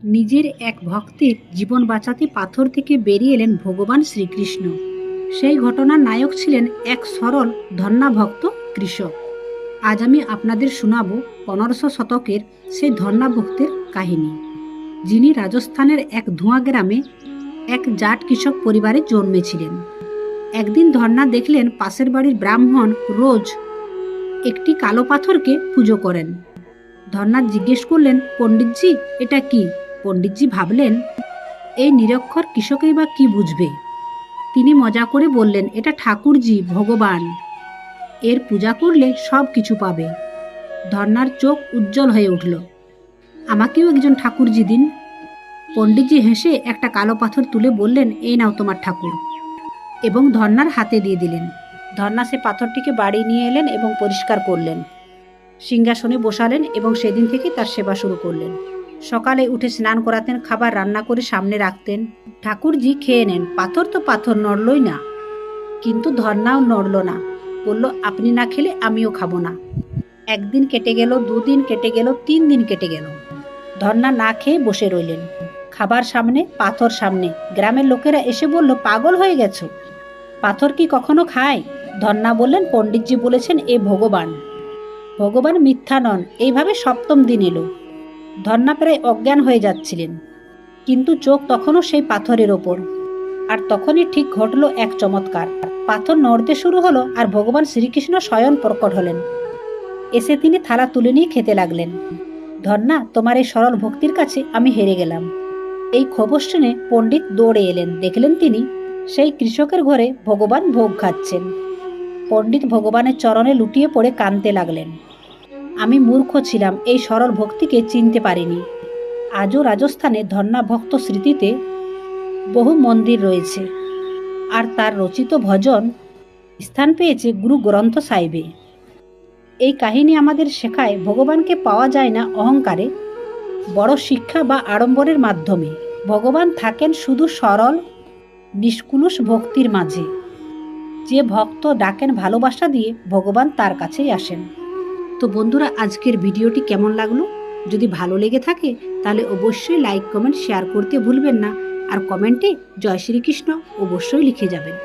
নিজের এক ভক্তের জীবন বাঁচাতে পাথর থেকে বেরিয়ে এলেন ভগবান শ্রীকৃষ্ণ। সেই ঘটনার নায়ক ছিলেন এক সরল ধন্যা ভক্ত কৃষক। আজ আমি আপনাদের শোনাব 1500 শতকের সেই ধন্যা ভক্তের কাহিনী, যিনি রাজস্থানের এক ধোঁয়া গ্রামে এক জাট কৃষক পরিবারে জন্মেছিলেন। একদিন ধন্যা দেখলেন পাশের বাড়ির ব্রাহ্মণ রোজ একটি কালো পাথরকে পুজো করেন। ধন্যা জিজ্ঞেস করলেন, পণ্ডিতজি এটা কি? পণ্ডিতজি ভাবলেন, এই নিরক্ষর কৃষকই বা কি বুঝবে। তিনি মজা করে বললেন, এটা ঠাকুরজি, ভগবান, এর পূজা করলে সব কিছু পাবে। ধন্যার চোখ উজ্জ্বল হয়ে উঠল। আমাকেও একজন ঠাকুরজি দিন। পণ্ডিতজি হেসে একটা কালো পাথর তুলে বললেন, এই নাও তোমার ঠাকুর, এবং ধন্যার হাতে দিয়ে দিলেন। ধন্যা সে পাথরটিকে বাড়ি নিয়ে এলেন এবং পরিষ্কার করলেন, সিংহাসনে বসালেন এবং সেদিন থেকে তার সেবা শুরু করলেন। সকালে উঠে স্নান করাতেন, খাবার রান্না করে সামনে রাখতেন। ঠাকুরজি খেয়ে নেন। পাথর তো পাথর, নড়লই না। কিন্তু ধন্যাও নড়ল না, বলল, আপনি না খেলে আমিও খাবো না। একদিন কেটে গেল, 2 দিন কেটে গেল, 3 দিন কেটে গেল। ধন্যা না খেয়ে বসে রইলেন, খাবার সামনে, পাথর সামনে। গ্রামের লোকেরা এসে বলল, পাগল হয়ে গেছো, পাথর কি কখনো খায়? ধন্যা বললেন, পণ্ডিতজি বলেছেন এ ভগবান, ভগবান মিথ্যা নন। এইভাবে 7ম দিন এলো। ধন্যা প্রায় অজ্ঞান হয়ে যাচ্ছিলেন, কিন্তু চোখ তখনও সেই পাথরের ওপর। আর তখনই ঠিক ঘটল এক চমৎকার। পাথর নড়তে শুরু হলো আর ভগবান শ্রীকৃষ্ণ স্বয়ং প্রকট হলেন। এসে তিনি থালা তুলে নিয়ে খেতে লাগলেন। ধন্যা, তোমার এই সরল ভক্তির কাছে আমি হেরে গেলাম। এই খবর শুনে পণ্ডিত দৌড়ে এলেন। দেখলেন তিনি সেই কৃষকের ঘরে ভগবান ভোগ খাচ্ছেন। পণ্ডিত ভগবানের চরণে লুটিয়ে পড়ে কাঁদতে লাগলেন। আমি মূর্খ ছিলাম, এই সরল ভক্তিকে চিনতে পারিনি। আজও রাজস্থানে ধন্যা ভক্ত স্মৃতিতে বহু মন্দির রয়েছে, আর তার রচিত ভজন স্থান পেয়েছে গুরু গ্রন্থ সাহিবে। এই কাহিনী আমাদের শেখায়, ভগবানকে পাওয়া যায় না অহংকারে, বড় শিক্ষা বা আড়ম্বরের মাধ্যমে। ভগবান থাকেন শুধু সরল নিষ্কুলুষ ভক্তির মাঝে। যে ভক্ত ডাকেন ভালোবাসা দিয়ে, ভগবান তার কাছেই আসেন। তো বন্ধুরা, আজকের ভিডিওটি কেমন লাগলো? যদি ভালো লেগে থাকে তাহলে অবশ্যই লাইক, কমেন্ট, শেয়ার করতে ভুলবেন না। আর কমেন্টে জয় শ্রীকৃষ্ণ অবশ্যই লিখে যাবেন।